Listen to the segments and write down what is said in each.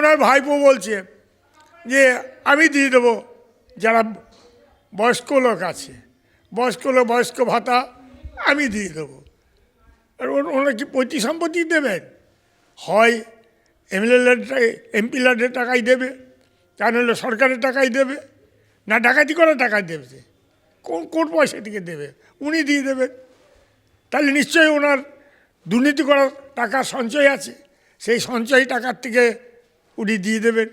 ওনার ভাইপো বলছে যে আমি দিয়ে দেবো যারা বয়স্ক লোক আছে, বয়স্ক ভাতা আমি দিয়ে দেবো। আর ওনারা কি পৈতৃক সম্পত্তি দেবেন? হয় এমপিলাদের টাকাই দেবে, তা নাহলে সরকারের টাকাই দেবে, না ডাকাতি করে টাকা দেবে। কোন পয়সা থেকে দেবে? উনি দিয়ে দেবেন। তাহলে নিশ্চয়ই ওনার দুর্নীতি করার টাকা সঞ্চয় আছে, সেই সঞ্চয়ী টাকার থেকে উনি দিয়ে দেবেন।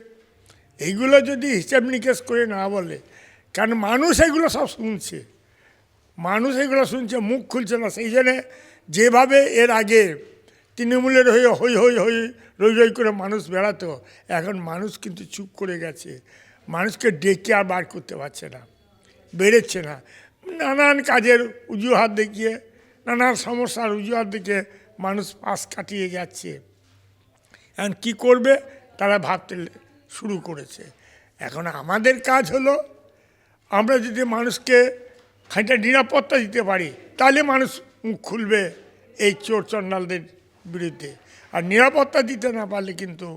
এইগুলো যদি হিসাব নিকেশ করে না বলে, কারণ মানুষ এগুলো সব শুনছে, মুখ খুলছে না। সেই জন্যে যেভাবে এর আগে তৃণমূলের হয়ে হই রই রই করে মানুষ বেড়াতো, এখন মানুষ কিন্তু চুপ করে গেছে। মানুষকে ডেকে আর বার করতে পারছে না, বেরোচ্ছে না। নানান কাজের অজুহাত দেখিয়ে, নানান সমস্যার অজুহাত দেখিয়ে মানুষ পাশ কাটিয়ে যাচ্ছে। এখন কী করবে তারা ভাবতে শুরু করেছে। এখন আমাদের কাজ হলো, আমরা যদি মানুষকে খানিকটা নিরাপত্তা দিতে পারি, তাহলে মানুষ মুখ খুলবে এই চোর চণ্ডালদের বিরুদ্ধে। আর নিরাপত্তা দিতে না পারলে কিন্তু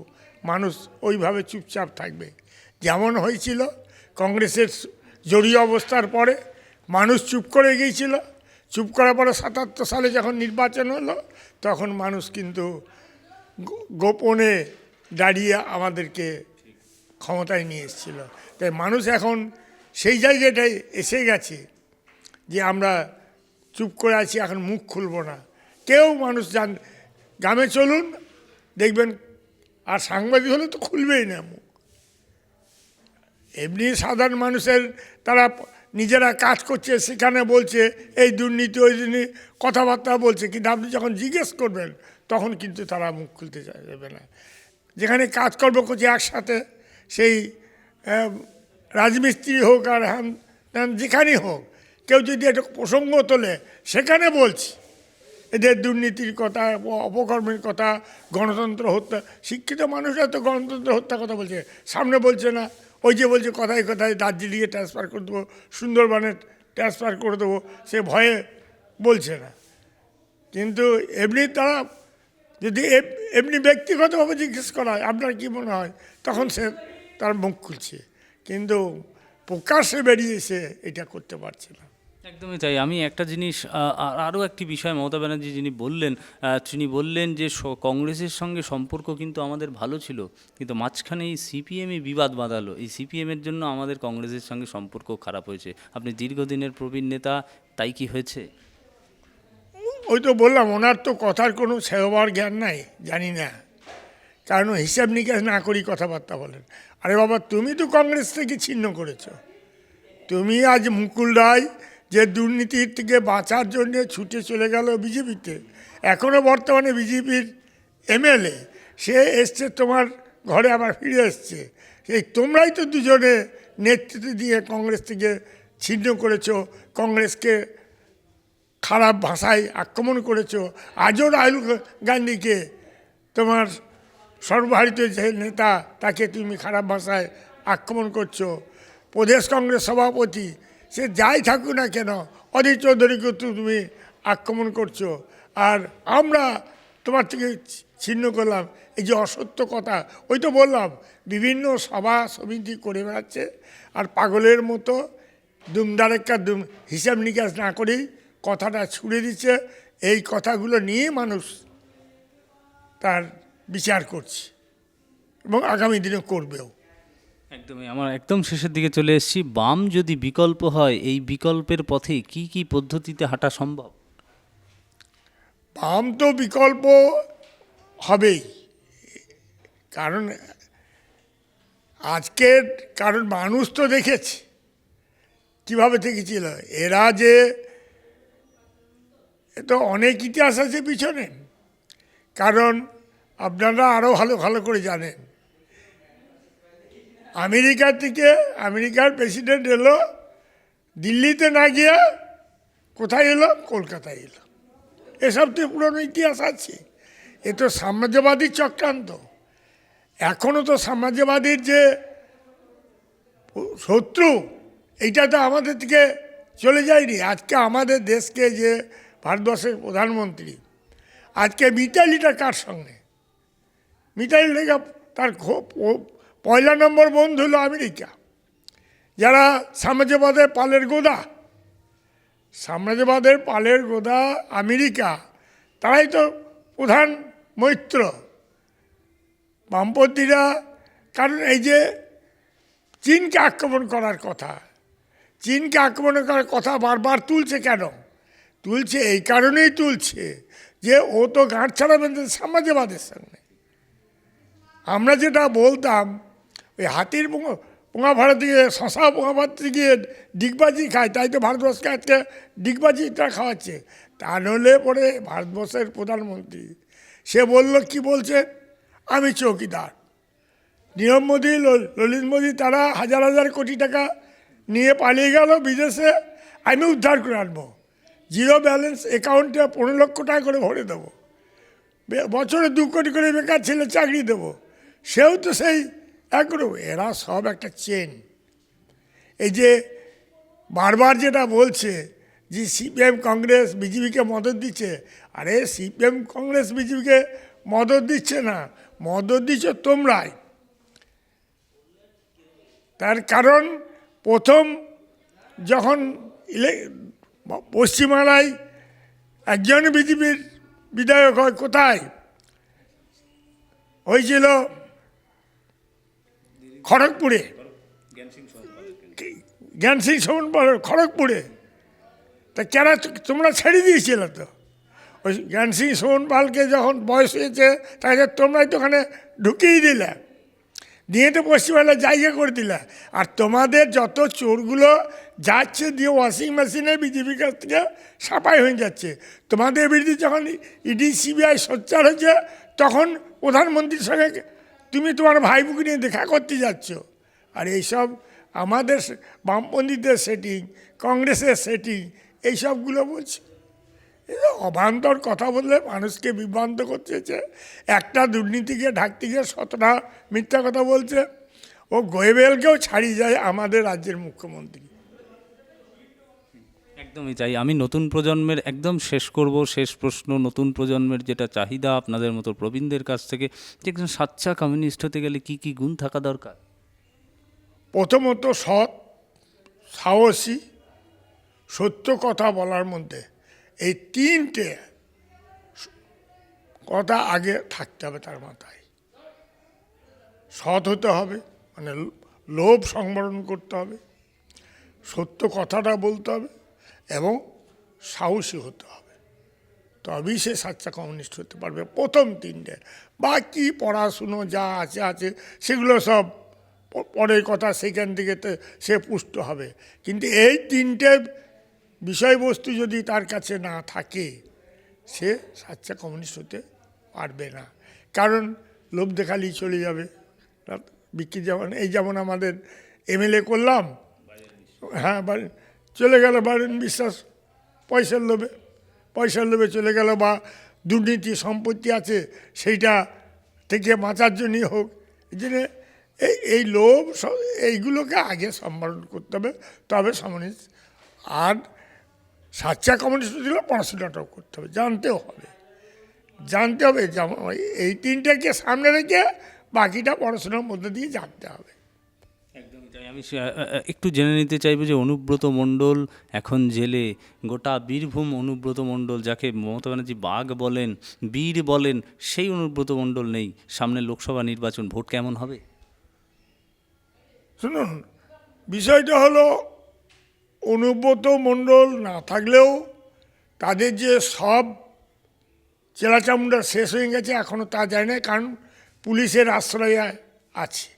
মানুষ ওইভাবে চুপচাপ থাকবে। যেমন হয়েছিল কংগ্রেসের জরুরি অবস্থার পরে, মানুষ চুপ করে গিয়েছিল। চুপ করার পরে ৭৭ সালে যখন নির্বাচন হলো, তখন মানুষ কিন্তু গোপনে দাঁড়িয়ে আমাদেরকে ক্ষমতায় নিয়ে এসেছিল। তাই মানুষ এখন সেই জায়গাটায় এসে গেছে যে আমরা চুপ করে আছি, এখন মুখ খুলব না। কেউ মানুষ গ্রামে চলুন দেখবেন, আর সাংবাদিক হলে তো খুলবেই না মুখ। এমনি সাধারণ মানুষের তারা নিজেরা কাজ করছে, সেখানে বলছে এই দুর্নীতি ওই দুর্নীতি কথাবার্তা বলছে, কিন্তু আপনি যখন জিজ্ঞেস করবেন তখন কিন্তু তারা মুখ খুলতে চাইবে না। যেখানে কাজকর্ম করছে একসাথে, সেই রাজমিস্ত্রি হোক আর যেখানেই হোক, কেউ যদি একটা প্রসঙ্গ তোলে সেখানে বলছি এদের দুর্নীতির কথা, অপকর্মের কথা, গণতন্ত্র হত্যা। শিক্ষিত মানুষরা তো গণতন্ত্র হত্যার কথা বলছে, সামনে বলছে না। ওই যে বলছে কথায় কথায় দার্জিলিংয়ে ট্রান্সফার করে দেবো, সুন্দরবনে ট্রান্সফার করে দেবো, সে ভয়ে বলছে না। কিন্তু এমনি তারা যদি এমনি ব্যক্তিগতভাবে জিজ্ঞেস করা হয় আপনার কী মনে হয়, তখন সে তার মুখ খুলছে, কিন্তু প্রকাশ্যে বেরিয়ে এসে এটা করতে পারছে না। একদমই তাই। আমি একটা জিনিস, আরও একটি বিষয় মমতা ব্যানার্জি তিনি বললেন যে কংগ্রেসের সঙ্গে সম্পর্ক কিন্তু আমাদের ভালো ছিল, কিন্তু মাঝখানে এই সিপিএমে বিবাদ বাঁধালো, এই সিপিএমের জন্য আমাদের কংগ্রেসের সঙ্গে সম্পর্ক খারাপ হয়েছে। আপনি দীর্ঘদিনের প্রবীণ নেতা, তাই কি হয়েছে? ওই তো বললাম, ওনার তো কথার কোনো সেবার জ্ঞান নাই, জানি না, কারণ হিসাব নিকাশ না করি কথাবার্তা বলেন। আরে বাবা, তুমি তো কংগ্রেস থেকে ছিন্ন করেছো। তুমি আজ মুকুল রায় যে দুর্নীতির থেকে বাঁচার জন্য ছুটে চলে গেল বিজেপিতে, এখনও বর্তমানে বিজেপির এমএলএ, সে এসছে তোমার ঘরে, আবার ফিরে এসছে। সেই তোমরাই তো দুজনে নেতৃত্ব দিয়ে কংগ্রেস থেকে ছিন্ন করেছো, কংগ্রেসকে খারাপ ভাষায় আক্রমণ করেছো। আজও রাহুল গান্ধীকে, তোমার সর্বভারতীয় যে নেতা, তাকে তুমি খারাপ ভাষায় আক্রমণ করছো। প্রদেশ কংগ্রেস সভাপতি, সে যাই থাকুক না কেন, অধীর চৌধুরীকে তুমি আক্রমণ করছো। আর আমরা তোমার থেকে ছিন্ন করলাম, এই যে অসত্য কথা। ওই তো বললাম, বিভিন্ন সভা সমিতি করে বেড়াচ্ছে, আর পাগলের মতো দুমদারেক্কা হিসাব নিকাশ না করেই কথাটা ছুড়ে দিচ্ছে। এই কথাগুলো নিয়ে মানুষ তার বিচার করছে এবং আগামী দিনে করবেও। একদমই। আমার একদম শেষের দিকে চলে এসেছি। বাম যদি বিকল্প হয়, এই বিকল্পের পথে কি কি পদ্ধতিতে হাঁটা সম্ভব? বাম তো বিকল্প হবেই, কারণ কারণ মানুষ তো দেখেছে কীভাবে থেকেছিল। এরা যে তো অনেক ইতিহাস আছে পিছনে, কারণ আপনারা আরও ভালো করে জানেন, আমেরিকার প্রেসিডেন্ট এলো, দিল্লিতে না গিয়ে কোথায় এলো? কলকাতায় এলো। এসব তো পুরনো ইতিহাস আছে। এ তো সাম্রাজ্যবাদীর চক্রান্ত। এখনও তো সাম্রাজ্যবাদীর যে শত্রু, এইটা তো আমাদের থেকে চলে যায়নি। আজকে আমাদের দেশকে যে ভারতবর্ষের প্রধানমন্ত্রী, আজকে মিতালিটা কার সঙ্গে? মিতালি তার পয়লা নম্বর বন্ধু হলো আমেরিকা, যারা সাম্রাজ্যবাদের পালের গোদা, সাম্রাজ্যবাদের পালের গোদা আমেরিকা, তারাই তো প্রধান মৈত্র বামপন্থীরা। কারণ এই যে চীনকে আক্রমণ করার কথা, চীনকে আক্রমণ করার কথা বারবার তুলছে কেন? তুলছে এই কারণেই তুলছে যে ও তো গাঁট ছাড়াবেন সাম্রাজ্যবাদের সঙ্গে। আমরা যেটা বলতাম ওই হাতির পোঙা ভাড়া দিয়ে শশা পোঙা ভাড়াতে গিয়ে ডিগবাজি খায়, তাই তো ভারতবর্ষকে আজকে ডিগবাজিটা খাওয়াচ্ছে। তা নলে পরে ভারতবর্ষের প্রধানমন্ত্রী সে বলল কি বলছে, আমি চৌকিদার। নীরব মোদী, ললিত মোদী তারা হাজার হাজার কোটি টাকা নিয়ে পালিয়ে গেল বিদেশে, আমি উদ্ধার করে আনবো, জিরো ব্যালেন্স অ্যাকাউন্টে 15 লক্ষ টাকা করে ভরে দেবো, বছরে 2 কোটি করে বেকার ছেলে চাকরি দেবো, সেও তো সেই একরকম। এরা সব একটা চেন। এই যে বারবার যেটা বলছে যে সিপিএম কংগ্রেস বিজেপিকে মদত দিচ্ছে, আরে সিপিএম কংগ্রেস বিজেপিকে মদত দিচ্ছে না, মদত দিচ্ছ তোমরাই। তার কারণ প্রথম যখন পশ্চিমবাংলায় একজন বিজেপির বিধায়ক হয়, কোথায় হয়েছিল? খড়গপুরে, জ্ঞান সিং সোমন পাল খড়গপুরে। তা কেন তোমরা ছেড়ে দিয়েছিল? তো ওই জ্ঞান সিং সোমন পালকে যখন বয়স হয়েছে তাকে তোমরাই তো ওখানে ঢুকিয়ে দিলে, দিয়ে তো পশ্চিমবাংলায় জায়গা করে দিলে। আর তোমাদের যত চোরগুলো যাচ্ছে দিয়ে ওয়াশিং মেশিনে বিজেপির কাছ থেকে সাফাই হয়ে যাচ্ছে। তোমাদের বিরুদ্ধে যখন ইডি সিবিআই সোচ্চার হয়েছে তখন প্রধানমন্ত্রীর সঙ্গে তুমি তোমার ভাইবুকে নিয়ে দেখা করতে যাচ্ছ। আর এইসব আমাদের বামপন্থীদের সেটিং, কংগ্রেসের সেটিং, এইসবগুলো বলছে। অবান্তর কথা বললে মানুষকে বিভ্রান্ত করতেছে। একটা দুর্নীতিকে ঢাকতে গিয়ে 17টা মিথ্যা কথা বলছে। ও গোয়েবেলকেও ছাড়িয়ে যায় আমাদের রাজ্যের মুখ্যমন্ত্রী। একদমই তাই। আমি নতুন প্রজন্মের একদম শেষ করব, শেষ প্রশ্ন, নতুন প্রজন্মের যেটা চাহিদা আপনাদের মতো প্রবীণদের কাছ থেকে, যে একজন সাচ্চা কমিউনিস্ট হতে গেলে কি কি গুণ থাকা দরকার? প্রথমত সৎ, সাহসী, সত্য কথা বলার মধ্যে এই 3টে কথা আগে থাকতে হবে তার মাথায়। সৎ হতে হবে, মানে লোভ সংবরণ করতে হবে, সত্য কথাটা বলতে হবে এবং সাহসী হতে হবে, তবেই সে সাচ্চা কমিউনিস্ট হতে পারবে। প্রথম 3টে, বাকি পড়াশুনো যা আছে আছে সেগুলো সব পরের কথা, সেখান থেকে সে পুষ্ট হবে। কিন্তু এই 3টে বিষয়বস্তু যদি তার কাছে না থাকে সে সাচ্চা কমিউনিস্ট হতে পারবে না। কারণ লোভ দেখালেই চলে যাবে। বিক্রি যেমন আমাদের এমএলএ করলাম, হ্যাঁ চলে গেল বারেন বিশ্বাস, পয়সার লোভে চলে গেল, বা দুর্নীতি সম্পত্তি আছে সেইটা থেকে বাঁচার জন্যই হোক। এই জন্য এই লোভ এইগুলোকে আগে সম্বরণ করতে হবে, তবে কমিউনিস্ট। আর সাচ্চা কমিউনিস্ট দিলে পড়াশোনাটাও করতে হবে, জানতে হবে। যেমন এই 3টাকে সামনে রেখে বাকিটা পড়াশোনার মধ্যে দিয়ে জানতে হবে। একদমই তাই। আমি একটু জেনে নিতে চাইবো যে অনুব্রত মণ্ডল এখন জেলে, গোটা বীরভূম অনুব্রত মণ্ডল, যাকে মমতা ব্যানার্জি বাঘ বলেন, বীর বলেন, সেই অনুব্রত মণ্ডল নেই। সামনে লোকসভা নির্বাচন, ভোট কেমন হবে? শুনুন, বিষয়টা হলো অনুব্রত মণ্ডল না থাকলেও তাদের যে সব চেলাচামুন্ডা শেষ হয়ে গেছে এখনও তা যায় না, কারণ পুলিশের আশ্রয়ে আছে।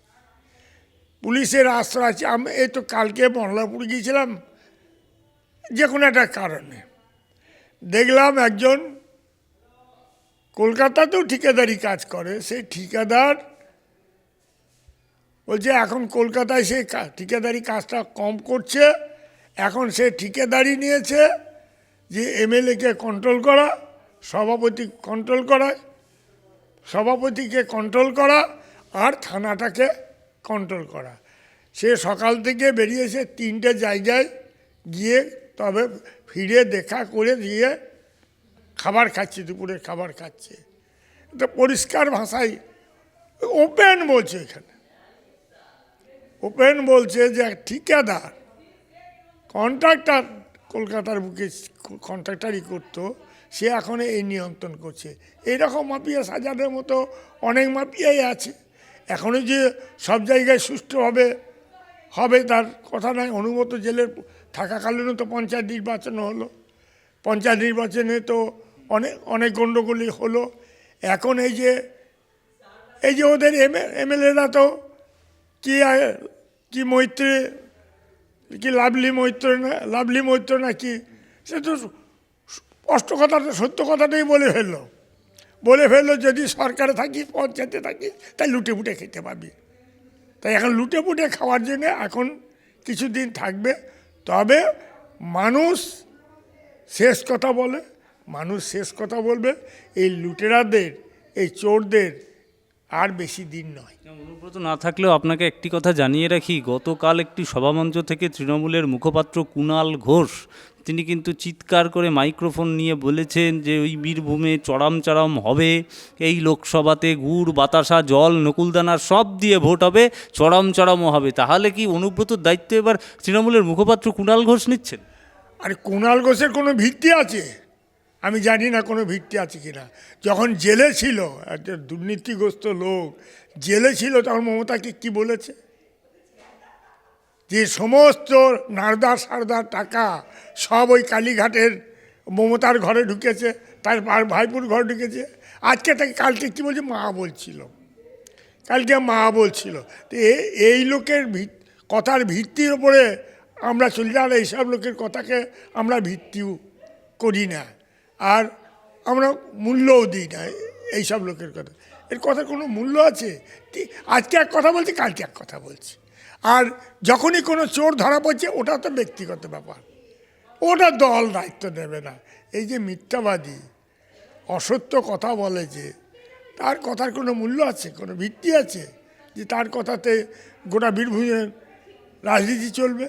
আমি এই তো কালকে মল্লারপুর গিয়েছিলাম, যে কোনো একটা কারণে দেখলাম একজন কলকাতাতেও ঠিকাদারি কাজ করে, সেই ঠিকাদার বলছে এখন কলকাতায় সে ঠিকাদারি কাজটা কম করছে, এখন সে ঠিকাদারি নিয়েছে যে এমএলএকে কন্ট্রোল করা, সভাপতিকে কন্ট্রোল করা আর থানাটাকে কন্ট্রোল করা। সে সকাল থেকে বেরিয়েছে 3টে জায়গায় গিয়ে, তবে ফিরে দেখা করে দিয়ে খাবার খাচ্ছে, দুপুরের খাবার খাচ্ছে। তো পরিষ্কার ভাষায় ওপেন বলছে এখানে, ওপেন বলছে যে এক ঠিকাদার কন্ট্রাক্টর কলকাতার বুকে কন্ট্রাক্টারই করতো, সে এখন এই নিয়ন্ত্রণ করছে। এইরকম মাফিয়া সাজানোর মতো অনেক মাফিয়াই আছে। এখনও যে সব জায়গায় সুষ্ঠুভাবে হবে তার কথা নয়। অনুমত জেলের থাকাকালীনও তো পঞ্চায়েত নির্বাচন হলো, পঞ্চায়েত নির্বাচনে তো অনেক অনেক গণ্ডগোলই হলো। এখন এই যে ওদের এমএলএরা তো কি মৈত্রী, কি লাভলি মৈত্র নাকি, সে তো স্পষ্ট কথাটা সত্য কথাটাই বলে ফেললো যদি সরকারে থাকি পঞ্চায়েতে থাকি তাই লুটে পুটে খেতে পাবি। তাই এখন লুটে পুটে খাওয়ার জন্য এখন কিছুদিন থাকবে। তবে মানুষ শেষ কথা বলবে। এই লুটেরাদের, এই চোরদের আর বেশি দিন নয়। অনুব্রত না থাকলেও আপনাকে একটি কথা জানিয়ে রাখি, গতকাল একটি সভামঞ্চ থেকে তৃণমূলের মুখপাত্র কুণাল ঘোষ তিনি কিন্তু চিৎকার করে মাইক্রোফোন নিয়ে বলেছেন যে ওই বীরভূমে চড়াম হবে, এই লোকসভাতে গুড় বাতাসা জল নকুলদানা সব দিয়ে ভোট হবে, চড়ামও হবে। তাহলে কি অনুব্রতর দায়িত্ব এবার তৃণমূলের মুখপাত্র কুণাল ঘোষ নিচ্ছেন? আরে কুণাল ঘোষের কোনো ভিত্তি আছে? আমি জানি না কোনো ভিত্তি আছে কিনা। যখন জেলে ছিল, একটা দুর্নীতিগ্রস্ত লোক জেলে ছিল, তখন মমতাকে কি বলেছে? যে সমস্ত নারদার সারদার টাকা সব ওই কালীঘাটের মমতার ঘরে ঢুকেছে, তার ভাইপুর ঘরে ঢুকেছে। কালকে কী বলছে? কালকে মা বলছিল। তো এই লোকের কথার ভিত্তির ওপরে আমরা চলি না, আর এইসব লোকের কথাকে আমরা ভিত্তিও করি না, আর আমরা মূল্যও দিই না এইসব লোকের কথা। এর কথার কোনো মূল্য আছে? আজকে এক কথা বলছি, কালকে এক কথা বলছি। আর যখনই কোনো চোর ধরা পড়ছে, ওটা তো ব্যক্তিগত ব্যাপার, ওটা দল দায়িত্ব নেবে না। এই যে মিথ্যাবাদী অসত্য কথা বলে, যে তার কথার কোনো মূল্য আছে, কোনো ভিত্তি আছে যে তার কথাতে গোটা বীরভূমের রাজনীতি চলবে?